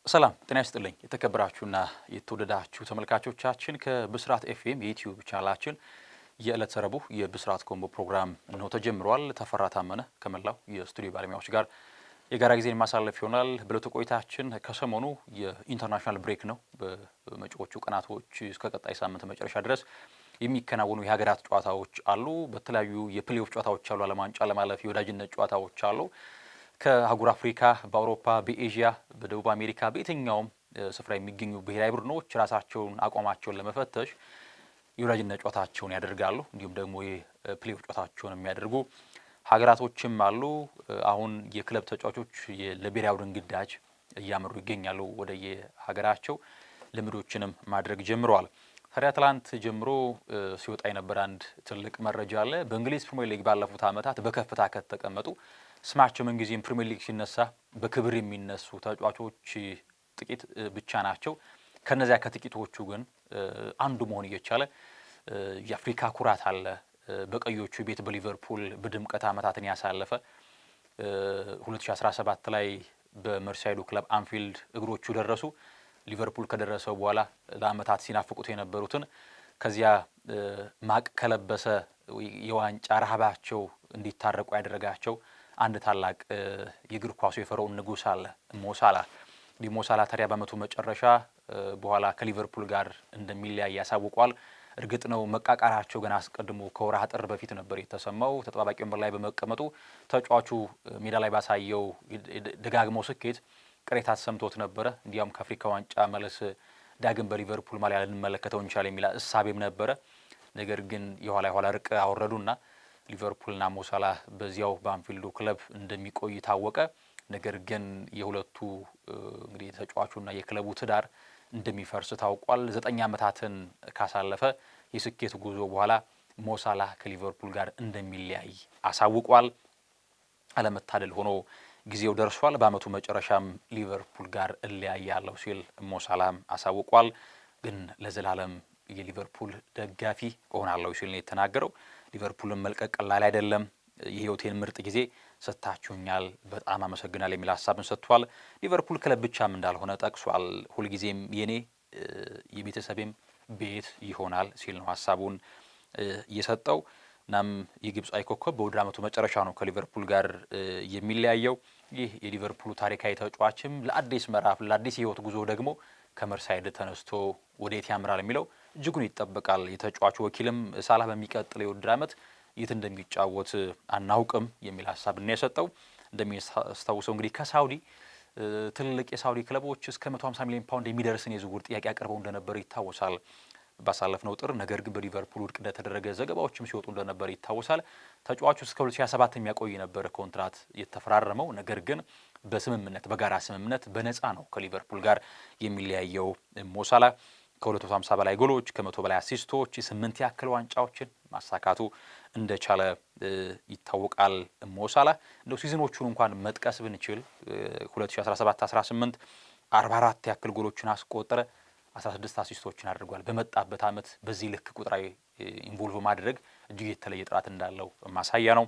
ሰላም ጤና ይስጥልኝ የተከበራችሁና የተወደዳችሁ ተመልካቾቻችን ከብስራት ኤፍኤም የዩቲዩብ ቻናላችን የዕለት ረቡዕ የብስራት ኮምቦ ፕሮግራም ነው ተጀምሯል። ተፈራ ታመነ ከመላው የስቱዲዮ ባለሙያዎች ጋር የጋራ ጊዜን ማሳለፍ ይሆናል። በዕለቱ ቆይታችን ከሰሞኑ የኢንተርናሽናል ብሬክ ነው። በመጪዎቹ ቀናቶች እስከ ቀጣይ ሳምንት መጨረሻ ድረስ የሚከናወኑ የሀገራት ጨዋታዎች አሉ። በተለያዩ የፕሌኦፍ ጨዋታዎች አሉ። ዓለም ዋንጫ ለማለፍ የወዳጅነት ጨዋታዎች አሉ። ከአህጉር አፍሪካ፣ በአውሮፓ፣ በኤዥያ፣ በደቡብ አሜሪካ በየትኛውም ስፍራ የሚገኙ ብሔራዊ ቡድኖች ራሳቸውን አቋማቸውን ለመፈተሽ የወዳጅነት ጨዋታቸውን ያደርጋሉ። እንዲሁም ደግሞ የፕሌኦፍ ጨዋታቸውን የሚያደርጉ ሀገራቶችም አሉ። አሁን የክለብ ተጫዋቾች ለብሔራዊ ቡድን ግዳጅ እያመሩ ይገኛሉ። ወደ የሀገራቸው ልምዶችንም ማድረግ ጀምረዋል። ታዲያ ትላንት ጀምሮ ሲወጣ የነበረ አንድ ትልቅ መረጃ አለ። በእንግሊዝ ፕሪሚየር ሊግ ባለፉት ዓመታት በከፍታ ከተቀመጡ ስማቸው ምንጊዜም ፕሪሚየር ሊግ ሲነሳ በክብር የሚነሱ ተጫዋቾች ጥቂት ብቻ ናቸው። ከነዚያ ከጥቂቶቹ ግን አንዱ መሆን እየቻለ የአፍሪካ ኩራት አለ። በቀዮቹ ቤት በሊቨርፑል በድምቀት ዓመታትን ያሳለፈ 2017 ላይ በመርሳይዱ ክለብ አንፊልድ እግሮቹ ደረሱ። ሊቨርፑል ከደረሰው በኋላ ለዓመታት ሲናፍቁት የነበሩትን ከዚያ ማቅ ከለበሰ የዋንጫ ረሃባቸው እንዲታረቁ ያደረጋቸው አንድ ታላቅ የእግር ኳሱ የፈርዖን ንጉስ አለ፣ ሞሳላህ። ሞሳላህ ታዲያ በዓመቱ መጨረሻ በኋላ ከሊቨርፑል ጋር እንደሚለያይ ያሳውቋል። እርግጥ ነው መቃቃራቸው ገና አስቀድሞ ከወርሃ ጥር በፊት ነበር የተሰማው። ተጠባባቂ ወንበር ላይ በመቀመጡ ተጫዋቹ ሜዳ ላይ ባሳየው ደጋግመው ስኬት ቅሬታ ተሰምቶት ነበረ። እንዲያውም ከአፍሪካ ዋንጫ መለስ ዳግም በሊቨርፑል ማሊያ ልንመለከተው እንችላለን የሚል እሳቤም ነበረ። ነገር ግን የኋላ ርቅ አወረዱና ሊቨርፑልና ሞሳላህ በዚያው በአንፊልዱ ክለብ እንደሚቆይ ታወቀ። ነገር ግን የሁለቱ እንግዲህ ተጫዋቹና የክለቡ ትዳር እንደሚፈርስ ታውቋል። 9 ዓመታትን ካሳለፈ የስኬት ጉዞ በኋላ ሞሳላህ ከሊቨርፑል ጋር እንደሚለያይ አሳውቋል። አለመታደል ሆኖ ጊዜው ደርሷል። በዓመቱ መጨረሻም ሊቨርፑል ጋር እለያያለሁ ሲል ሞሳላህም አሳውቋል። ግን ለዘላለም የሊቨርፑል ደጋፊ እሆናለሁ ሲል ነው የተናገረው። ሊቨርፑልን መልቀቅ ቀላል አይደለም። የህይወቴን ምርጥ ጊዜ ሰጥታችሁኛል፣ በጣም አመሰግናል የሚል ሀሳብን ሰጥቷል። ሊቨርፑል ክለብ ብቻም እንዳልሆነ ጠቅሷል። ሁልጊዜም የኔ የቤተሰቤም ቤት ይሆናል ሲል ነው ሀሳቡን እየሰጠው። እናም የግብፃዊ ኮከብ በውድድር ዓመቱ መጨረሻ ነው ከሊቨርፑል ጋር የሚለያየው። ይህ የሊቨርፑሉ ታሪካዊ ተጫዋችም ለአዲስ ምዕራፍ ለአዲስ የህይወት ጉዞ ደግሞ ከመርሳይድ ተነስቶ ወዴት ያምራል የሚለው እጅጉን ይጠበቃል። የተጫዋቹ ወኪልም ሳላህ በሚቀጥለው የውድድር ዓመት የት እንደሚጫወት አናውቅም የሚል ሀሳብ ነው የሰጠው። እንደሚያስታውሰው እንግዲህ ከሳውዲ ትልልቅ የሳውዲ ክለቦች እስከ 150 ሚሊዮን ፓውንድ የሚደርስን የዝውውር ጥያቄ አቅርበው እንደነበር ይታወሳል ባሳለፍነው ጥር። ነገር ግን በሊቨርፑል ውድቅ እንደተደረገ ዘገባዎችም ሲወጡ እንደነበር ይታወሳል። ተጫዋቹ እስከ 2027 የሚያቆይ ነበር ኮንትራት የተፈራረመው። ነገር ግን በስምምነት በጋራ ስምምነት በነፃ ነው ከሊቨርፑል ጋር የሚለያየው። ሞሳላህ ከ250 በላይ ጎሎች ከ100 በላይ አሲስቶች 8 ያክል ዋንጫዎችን ማሳካቱ እንደቻለ ይታወቃል። ሞሳላህ እንደው ሲዝኖቹን እንኳን መጥቀስ ብንችል 2017-18 44 ያክል ጎሎችን አስቆጠረ፣ 16 አሲስቶችን አድርጓል። በመጣበት ዓመት በዚህ ልክ ቁጥራዊ ኢንቮልቭ ማድረግ እጅግ የተለየ ጥራት እንዳለው ማሳያ ነው።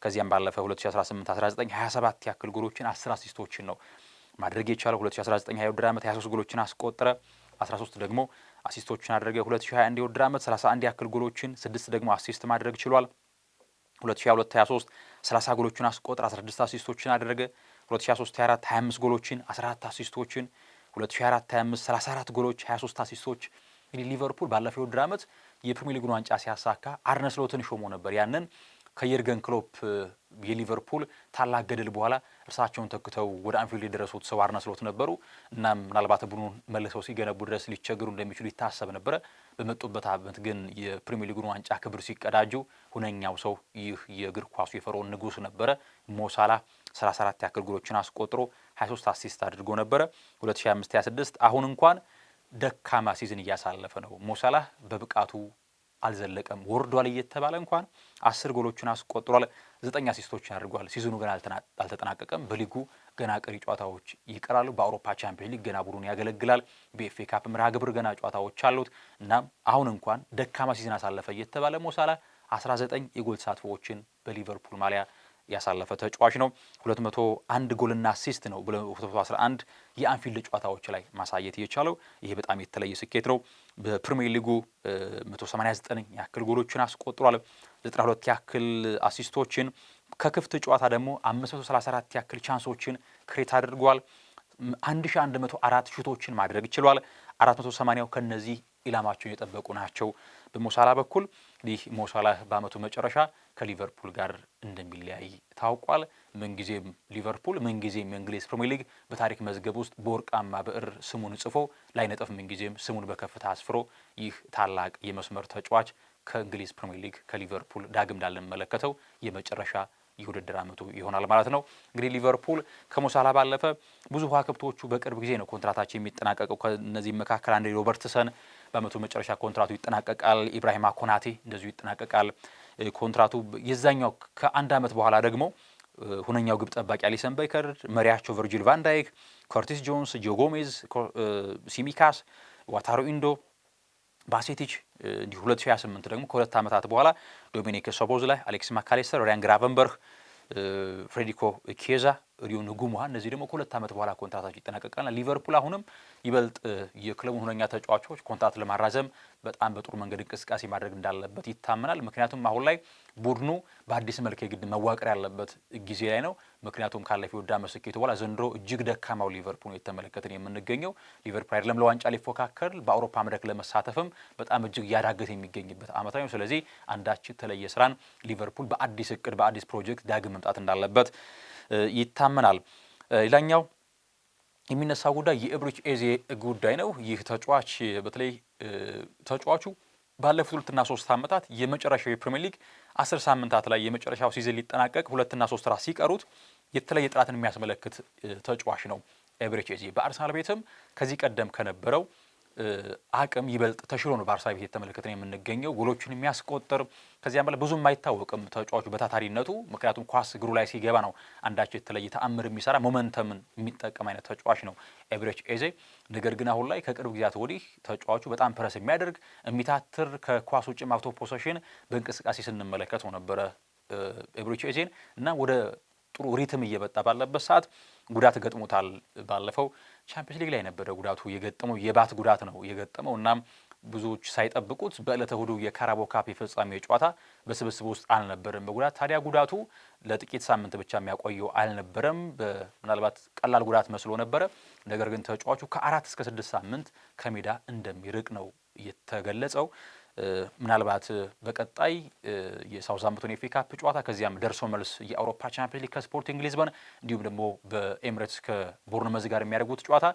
ከዚያም ባለፈ 2018-19 27 ያክል ጎሎችን 10 አሲስቶችን ነው ማድረግ የቻለው። 2019 የውድድር ዓመት 23 ጎሎችን አስቆጠረ፣ 13 ደግሞ አሲስቶችን አደረገ። 2021 የውድድር ዓመት 31 ያክል ጎሎችን 6 ደግሞ አሲስት ማድረግ ችሏል። 2022-23 30 ጎሎችን አስቆጠረ፣ 16 አሲስቶችን አደረገ። 2023-24 25 ጎሎችን 14 አሲስቶችን 2024-25 34 ጎሎች 23 አሲስቶች። እንግዲህ ሊቨርፑል ባለፈው የውድድር ዓመት የፕሪሚየር ሊጉን ዋንጫ ሲያሳካ አርነ ስሎትን ሾሞ ነበር። ያንን ከየርገን ክሎፕ የሊቨርፑል ታላቅ ገድል በኋላ እርሳቸውን ተክተው ወደ አንፊልድ የደረሱት ሰው አርነ ስሎት ነበሩ። እና ምናልባት ቡድኑን መልሰው ሲገነቡ ድረስ ሊቸገሩ እንደሚችሉ ይታሰብ ነበረ። በመጡበት ዓመት ግን የፕሪሚየር ሊጉን ዋንጫ ክብር ሲቀዳጁ ሁነኛው ሰው ይህ የእግር ኳሱ የፈርዖን ንጉስ ነበረ። ሞሳላህ 34 ያክል ጎሎችን አስቆጥሮ 23 አሲስት አድርጎ ነበረ። 2025-26 አሁን እንኳን ደካማ ሲዝን እያሳለፈ ነው። ሞሳላህ በብቃቱ አልዘለቀም፣ ወርዷል እየተባለ እንኳን 10 ጎሎችን አስቆጥሯል፣ 9 አሲስቶችን አድርጓል። ሲዝኑ ገና አልተጠናቀቀም። በሊጉ ገና ቀሪ ጨዋታዎች ይቀራሉ። በአውሮፓ ቻምፒዮንስ ሊግ ገና ቡድኑ ያገለግላል። በኤፍኤ ካፕ መርሃ ግብር ገና ጨዋታዎች አሉት። እናም አሁን እንኳን ደካማ ሲዝን አሳለፈ እየተባለ ሞሳላህ 19 የጎል ተሳትፎዎችን በሊቨርፑል ማሊያ ያሳለፈ ተጫዋች ነው። 201 ጎልና አሲስት ነው በ211 የአንፊልድ ጨዋታዎች ላይ ማሳየት የቻለው። ይሄ በጣም የተለየ ስኬት ነው። በፕሪሚየር ሊጉ 189 ያክል ጎሎችን አስቆጥሯል። 92 ያክል አሲስቶችን ከክፍት ጨዋታ ደግሞ 534 ያክል ቻንሶችን ክሬት አድርጓል። 1104 ሹቶችን ማድረግ ችሏል። 480 ከነዚህ ኢላማቸውን የጠበቁ ናቸው። በሞሳላ በኩል ይህ ሞሳላ በአመቱ መጨረሻ ከሊቨርፑል ጋር እንደሚለያይ ታውቋል። ምንጊዜም ሊቨርፑል ምንጊዜም የእንግሊዝ ፕሪሚየር ሊግ በታሪክ መዝገብ ውስጥ በወርቃማ ብዕር ስሙን ጽፎ ላይነጥፍ ምንጊዜም ስሙን በከፍታ አስፍሮ ይህ ታላቅ የመስመር ተጫዋች ከእንግሊዝ ፕሪሚየር ሊግ ከሊቨርፑል ዳግም እንዳልንመለከተው የመጨረሻ የውድድር አመቱ ይሆናል ማለት ነው። እንግዲህ ሊቨርፑል ከሞሳላ ባለፈ ብዙ ከዋክብቶቹ በቅርብ ጊዜ ነው ኮንትራታቸው የሚጠናቀቀው። ከነዚህ መካከል አንድ ሮበርትሰን በአመቱ መጨረሻ ኮንትራቱ ይጠናቀቃል። ኢብራሂማ ኮናቴ እንደዚሁ ይጠናቀቃል ኮንትራቱ። የዛኛው ከአንድ አመት በኋላ ደግሞ ሁነኛው ግብ ጠባቂ አሊሰን ቤከር፣ መሪያቸው ቨርጂል ቫን ዳይክ፣ ኮርቲስ ጆንስ፣ ጆ ጎሜዝ፣ ሲሚካስ፣ ዋታሮ ኢንዶ፣ ባሴቲች እንዲሁ 2028 ደግሞ ከሁለት ዓመታት በኋላ ዶሚኒክ ሶቦዝላይ፣ አሌክስ ማካሌስተር፣ ሪያን ግራቨንበርግ፣ ፍሬዲኮ ኪየዛ፣ ሪዮ ንጉሙሃ እነዚህ ደግሞ ከሁለት ዓመት በኋላ ኮንትራታቸው ይጠናቀቃልና ሊቨርፑል አሁንም ይበልጥ የክለቡን ሁነኛ ተጫዋቾች ኮንትራት ለማራዘም በጣም በጥሩ መንገድ እንቅስቃሴ ማድረግ እንዳለበት ይታመናል። ምክንያቱም አሁን ላይ ቡድኑ በአዲስ መልክ የግድ መዋቅር ያለበት ጊዜ ላይ ነው። ምክንያቱም ካለፈው ወዳ መስኬቱ በኋላ ዘንድሮ እጅግ ደካማው ሊቨርፑል የተመለከተን የምንገኘው ሊቨርፑል አይደለም ለዋንጫ ሊፎካከር በአውሮፓ መድረክ ለመሳተፍም በጣም እጅግ ያዳገተ የሚገኝበት አመት ነው። ስለዚህ አንዳች የተለየ ስራን ሊቨርፑል በአዲስ እቅድ በአዲስ ፕሮጀክት ዳግም መምጣት እንዳለበት ይታመናል። ሌላኛው የሚነሳው ጉዳይ የኤብሪች ኤዜ ጉዳይ ነው። ይህ ተጫዋች በተለይ ተጫዋቹ ባለፉት 2 እና 3 ዓመታት የመጨረሻው የፕሪሚየር ሊግ 10 ሳምንታት ላይ የመጨረሻው ሲዝን ሊጠናቀቅ 2 እና 3 ራት ሲቀሩት የተለየ ጥራትን የሚያስመለክት ተጫዋች ነው ኤብሪች ኤዜ። በአርሰናል ቤትም ከዚህ ቀደም ከነበረው አቅም ይበልጥ ተሽሎ ነው በአርሰናል ቤት የተመለከተን የምንገኘው። ጎሎችን የሚያስቆጥር ከዚያም በላይ ብዙም አይታወቅም ተጫዋቹ በታታሪነቱ። ምክንያቱም ኳስ እግሩ ላይ ሲገባ ነው አንዳች የተለየ ተአምር የሚሰራ ሞመንተምን የሚጠቀም አይነት ተጫዋች ነው ኤብሪች ኤዜ። ነገር ግን አሁን ላይ ከቅርብ ጊዜያት ወዲህ ተጫዋቹ በጣም ፕረስ የሚያደርግ የሚታትር ከኳስ ውጭ አውቶ ፖሴሽን በእንቅስቃሴ ስንመለከተው ነበረ ኤብሪች ኤዜን እና ወደ ጥሩ ሪትም እየመጣ ባለበት ሰዓት ጉዳት ገጥሞታል። ባለፈው ቻምፒየንስ ሊግ ላይ ነበረ ጉዳቱ የገጠመው፣ የባት ጉዳት ነው የገጠመው። እናም ብዙዎች ሳይጠብቁት በዕለተ እሁዱ የካራባኦ ካፕ የፍጻሜ ጨዋታ በስብስብ ውስጥ አልነበረም በጉዳት። ታዲያ ጉዳቱ ለጥቂት ሳምንት ብቻ የሚያቆየው አልነበረም። ምናልባት ቀላል ጉዳት መስሎ ነበረ። ነገር ግን ተጫዋቹ ከ4 እስከ 6 ሳምንት ከሜዳ እንደሚርቅ ነው የተገለጸው። ምናልባት በቀጣይ የሳውዛምፕቶን ኤፍ ኤ ካፕ ጨዋታ ከዚያም ደርሶ መልስ የአውሮፓ ቻምፒየንስ ሊግ ከስፖርቲንግ ሊዝበን እንዲሁም ደግሞ በኤምሬትስ ከቦርንመዝ ጋር የሚያደርጉት ጨዋታ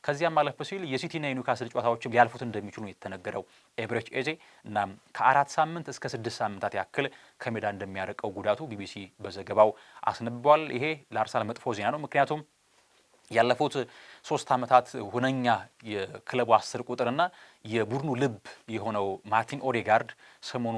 ከዚያም ማለፍ ሲል የሲቲና የኒውካስል ጨዋታዎችም ሊያልፉት እንደሚችሉ የተነገረው ኤብሪች ኤዜ እና ከ4 ሳምንት እስከ 6 ሳምንታት ያክል ከሜዳ እንደሚያርቀው ጉዳቱ ቢቢሲ በዘገባው አስነብቧል። ይሄ ለአርሰናል መጥፎ ዜና ነው። ምክንያቱም ያለፉት 3 ዓመታት ሁነኛ የክለቡ 10 ቁጥርና የቡድኑ ልብ የሆነው ማርቲን ኦዴጋርድ ሰሞኑ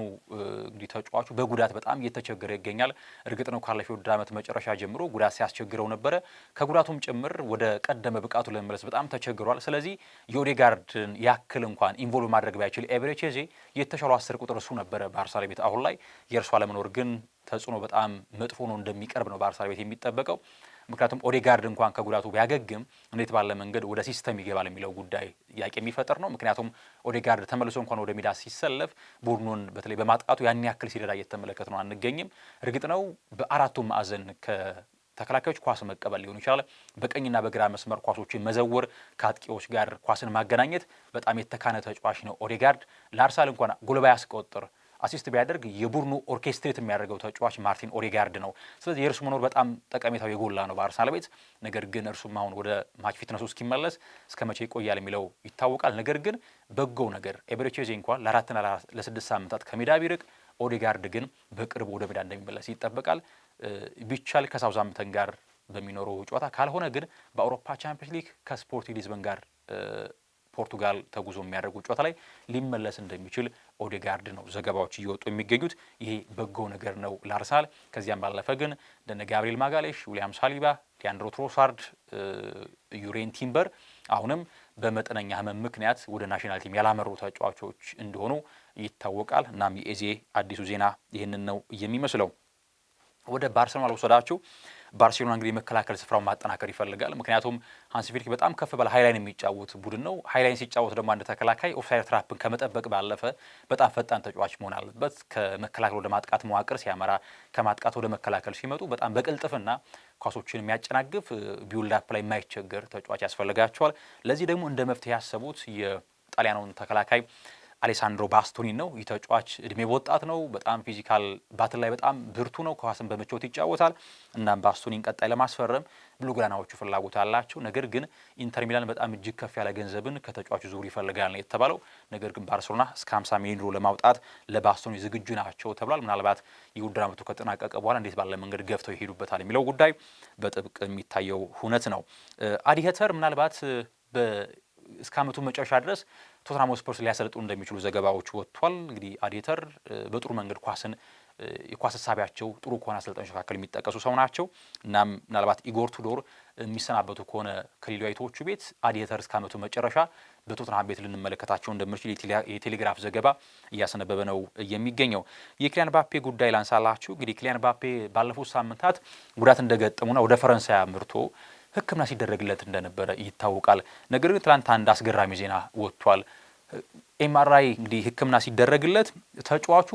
እንግዲህ ተጫዋቹ በጉዳት በጣም እየተቸገረ ይገኛል። እርግጥ ነው ካለፈው ዓመት መጨረሻ ጀምሮ ጉዳት ሲያስቸግረው ነበረ። ከጉዳቱም ጭምር ወደ ቀደመ ብቃቱ ለመመለስ በጣም ተቸግሯል። ስለዚህ የኦዴጋርድን ያክል እንኳን ኢንቮልቭ ማድረግ ባይችል ኤብሪች ኤዜ የተሻለው 10 ቁጥር እሱ ነበረ በአርሰናል ቤት። አሁን ላይ የእርሱ አለመኖር ግን ተጽዕኖ በጣም መጥፎ ነው እንደሚቀርብ ነው በአርሰናል ቤት የሚጠበቀው። ምክንያቱም ኦዴጋርድ እንኳን ከጉዳቱ ቢያገግም እንዴት ባለ መንገድ ወደ ሲስተም ይገባል የሚለው ጉዳይ ጥያቄ የሚፈጠር ነው። ምክንያቱም ኦዴጋርድ ተመልሶ እንኳን ወደ ሜዳ ሲሰለፍ ቡድኑን በተለይ በማጥቃቱ ያን ያክል ሲረዳ እየተመለከት ነው አንገኝም። እርግጥ ነው በአራቱም ማዕዘን ከተከላካዮች ኳስ መቀበል ሊሆን ይችላል፣ በቀኝና በግራ መስመር ኳሶችን መዘወር፣ ከአጥቂዎች ጋር ኳስን ማገናኘት በጣም የተካነ ተጫዋች ነው ኦዴጋርድ። ለአርሰናል እንኳን ጎል ባያስቆጥር አሲስት ቢያደርግ የቡድኑ ኦርኬስትሬት የሚያደርገው ተጫዋች ማርቲን ኦዴጋርድ ነው። ስለዚህ የእርሱ መኖር በጣም ጠቀሜታው የጎላ ነው በአርሰናል ቤት። ነገር ግን እርሱም አሁን ወደ ማች ፊትነሱ እስኪመለስ እስከ መቼ ይቆያል የሚለው ይታወቃል። ነገር ግን በጎው ነገር ኤብሪች ኤዜ እንኳን ለ4 እና ለ6 ሳምንታት ከሜዳ ቢርቅ ኦዴጋርድ ግን በቅርቡ ወደ ሜዳ እንደሚመለስ ይጠበቃል። ቢቻል ከሳውዛምፕተን ጋር በሚኖረው ጨዋታ፣ ካልሆነ ግን በአውሮፓ ቻምፒየንስ ሊግ ከስፖርቲንግ ሊዝበን ጋር ፖርቱጋል ተጉዞ የሚያደርጉ ጨዋታ ላይ ሊመለስ እንደሚችል ኦዴጋርድ ነው ዘገባዎች እየወጡ የሚገኙት። ይሄ በጎ ነገር ነው ለአርሰናል። ከዚያም ባለፈ ግን እንደነ ጋብሪኤል ማጋሌሽ፣ ዊሊያም ሳሊባ፣ ሊያንድሮ ትሮሳርድ፣ ዩሬን ቲምበር አሁንም በመጠነኛ ህመም ምክንያት ወደ ናሽናል ቲም ያላመሩ ተጫዋቾች እንደሆኑ ይታወቃል። እናም የኤዜ አዲሱ ዜና ይህንን ነው የሚመስለው። ወደ ባርሴሎና ወሰዳችሁ። ባርሴሎና እንግዲህ መከላከል ስፍራውን ማጠናከር ይፈልጋል። ምክንያቱም ሃንሲ ፍሊክ በጣም ከፍ ባለ ሃይላይን የሚጫወት ቡድን ነው። ሃይላይን ሲጫወት ደግሞ አንድ ተከላካይ ኦፍሳይድ ትራፕን ከመጠበቅ ባለፈ በጣም ፈጣን ተጫዋች መሆን አለበት። ከመከላከል ወደ ማጥቃት መዋቅር ሲያመራ፣ ከማጥቃት ወደ መከላከል ሲመጡ በጣም በቅልጥፍና ኳሶችን የሚያጨናግፍ ቢውልድ አፕ ላይ የማይቸገር ተጫዋች ያስፈልጋቸዋል። ለዚህ ደግሞ እንደ መፍትሄ ያሰቡት የጣሊያኑን ተከላካይ አሌሳንድሮ ባስቶኒ ነው። ይህ ተጫዋች እድሜ ወጣት ነው። በጣም ፊዚካል ባትል ላይ በጣም ብርቱ ነው። ኳስን በመቾት ይጫወታል። እናም ባስቶኒን ቀጣይ ለማስፈረም ብሉግራናዎቹ ፍላጎት አላቸው። ነገር ግን ኢንተር ሚላን በጣም እጅግ ከፍ ያለ ገንዘብን ከተጫዋቹ ዙር ይፈልጋል ነው የተባለው። ነገር ግን ባርሴሎና እስከ 50 ሚሊዮን ዩሮ ለማውጣት ለባስቶኒ ዝግጁ ናቸው ተብሏል። ምናልባት የውድድር ዓመቱ ከተጠናቀቀ በኋላ እንዴት ባለ መንገድ ገፍተው ይሄዱበታል የሚለው ጉዳይ በጥብቅ የሚታየው ሁነት ነው። አዲሄተር ምናልባት እስከ ዓመቱ መጨረሻ ድረስ ቶተንሃም ስፐርስ ሊያሰልጥኑ እንደሚችሉ ዘገባዎች ወጥቷል። እንግዲህ አዲሄተር በጥሩ መንገድ ኳስን የኳስ ሀሳቢያቸው ጥሩ ከሆነ አሰልጣኞች መካከል የሚጠቀሱ ሰው ናቸው። እናም ምናልባት ኢጎር ቱዶር የሚሰናበቱ ከሆነ ከሌሎቹ ቤት አዲሄተር እስከ ዓመቱ መጨረሻ በቶተንሃም ቤት ልንመለከታቸው እንደምንችል የቴሌግራፍ ዘገባ እያስነበበ ነው የሚገኘው። የኪሊያን ምባፔ ጉዳይ ላንሳላችሁ። እንግዲህ ኪሊያን ምባፔ ባለፉት ሳምንታት ጉዳት እንደገጠሙና ወደ ፈረንሳይ አምርቶ ሕክምና ሲደረግለት እንደነበረ ይታወቃል። ነገር ግን ትላንት አንድ አስገራሚ ዜና ወጥቷል። ኤምአርአይ እንግዲህ ሕክምና ሲደረግለት ተጫዋቹ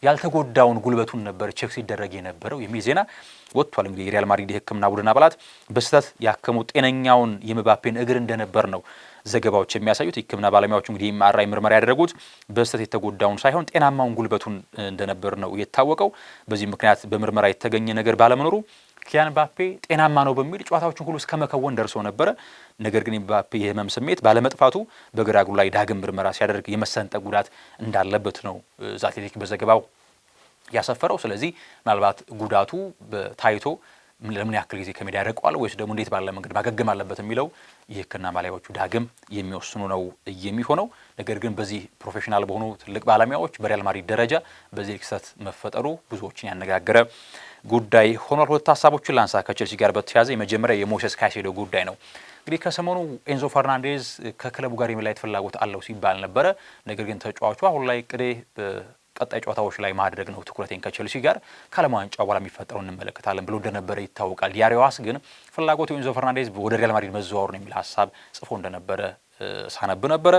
ያልተጎዳውን ጉልበቱን ነበር ቼክ ሲደረግ የነበረው የሚል ዜና ወጥቷል። እንግዲህ የሪያል ማድሪድ የሕክምና ቡድን አባላት በስህተት ያከሙ ጤነኛውን የምባፔን እግር እንደነበር ነው ዘገባዎች የሚያሳዩት። የሕክምና ባለሙያዎቹ እንግዲህ ኤምአርአይ ምርመራ ያደረጉት በስህተት የተጎዳውን ሳይሆን ጤናማውን ጉልበቱን እንደነበር ነው የታወቀው። በዚህ ምክንያት በምርመራ የተገኘ ነገር ባለመኖሩ ኪሊያን ምባፔ ጤናማ ነው በሚል ጨዋታዎችን ሁሉ እስከ መከወን ደርሶ ነበረ። ነገር ግን ምባፔ የህመም ስሜት ባለመጥፋቱ በግራ እግሩ ላይ ዳግም ምርመራ ሲያደርግ የመሰንጠቅ ጉዳት እንዳለበት ነው አትሌቲክ በዘገባው ያሰፈረው። ስለዚህ ምናልባት ጉዳቱ ታይቶ ለምን ያክል ጊዜ ከሜዳ ያርቀዋል ወይስ ደግሞ እንዴት ባለ መንገድ ማገገም አለበት የሚለው የሕክምና ባለሙያዎቹ ዳግም የሚወስኑ ነው የሚሆነው። ነገር ግን በዚህ ፕሮፌሽናል በሆኑ ትልቅ ባለሙያዎች በሪያል ማድሪድ ደረጃ በዚህ ክስተት መፈጠሩ ብዙዎችን ያነጋገረ ጉዳይ ሆኗል። ሁለት ሀሳቦችን ላንሳ ከቼልሲ ጋር በተያያዘ የመጀመሪያ የሞሴስ ካይሴዶ ጉዳይ ነው። እንግዲህ ከሰሞኑ ኤንዞ ፈርናንዴዝ ከክለቡ ጋር የመለያየት ፍላጎት አለው ሲባል ነበረ። ነገር ግን ተጫዋቹ አሁን ላይ ቀጣይ ጨዋታዎች ላይ ማድረግ ነው ትኩረቴን ከቼልሲ ጋር ከዓለም ዋንጫ በኋላ የሚፈጠረው እንመለከታለን ብሎ እንደነበረ ይታወቃል። ዲያሪዋስ ግን ፍላጎቱ ኤንዞ ፈርናንዴዝ ወደ ሪያል ማድሪድ መዘዋወር ነው የሚል ሀሳብ ጽፎ እንደነበረ ሳነብ ነበረ።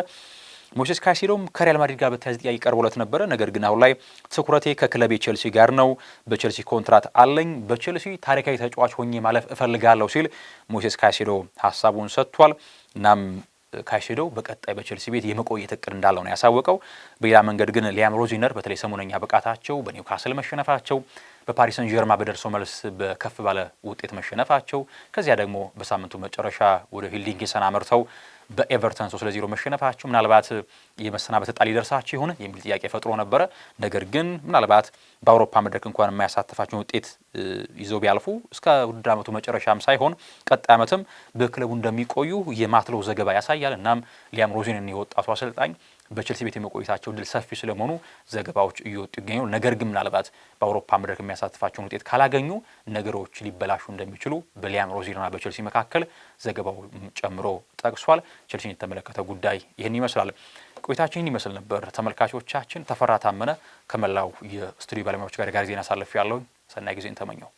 ሞሴስ ካይሴዶም ከሪያል ማድሪድ ጋር በተያያዘ ጥያቄ ቀርቦለት ነበረ። ነገር ግን አሁን ላይ ትኩረቴ ከክለቤ ቼልሲ ጋር ነው፣ በቼልሲ ኮንትራት አለኝ፣ በቼልሲ ታሪካዊ ተጫዋች ሆኜ ማለፍ እፈልጋለሁ ሲል ሞሴስ ካይሴዶ ሀሳቡን ሰጥቷል። እናም ካይሴዶ በቀጣይ በቼልሲ ቤት የመቆየት እቅድ እንዳለው ነው ያሳወቀው። በሌላ መንገድ ግን ሊያም ሮዚነር በተለይ ሰሞነኛ ብቃታቸው በኒውካስል መሸነፋቸው፣ በፓሪስ ሰን ዠርማ በደርሶ መልስ በከፍ ባለ ውጤት መሸነፋቸው፣ ከዚያ ደግሞ በሳምንቱ መጨረሻ ወደ ሂልዲንግሰን አመርተው በኤቨርተን 3-0 መሸነፋቸው ምናልባት የመሰናበት ዕጣ ሊደርሳቸው ይሆን የሚል ጥያቄ ፈጥሮ ነበረ። ነገር ግን ምናልባት በአውሮፓ መድረክ እንኳን የማያሳትፋቸውን ውጤት ይዘው ቢያልፉ እስከ ውድድር ዓመቱ መጨረሻም ሳይሆን ቀጣይ ዓመትም በክለቡ እንደሚቆዩ የማትለው ዘገባ ያሳያል። እናም ሊያም ሮዚነር የወጣቱ አሰልጣኝ በቼልሲ ቤት የመቆየታቸው ድል ሰፊ ስለመሆኑ ዘገባዎች እየወጡ ይገኛሉ። ነገር ግን ምናልባት በአውሮፓ መድረክ የሚያሳትፋቸውን ውጤት ካላገኙ ነገሮች ሊበላሹ እንደሚችሉ በሊያም ሮዚነርና በቼልሲ መካከል ዘገባው ጨምሮ ጠቅሷል። ቼልሲን የተመለከተ ጉዳይ ይህን ይመስላል። ቆይታችን ይህን ይመስል ነበር። ተመልካቾቻችን ተፈራ ታመነ ከመላው የስቱዲዮ ባለሙያዎች ጋር ዜና አሳልፌ ያለሁኝ። ሰናይ ጊዜን ተመኘው።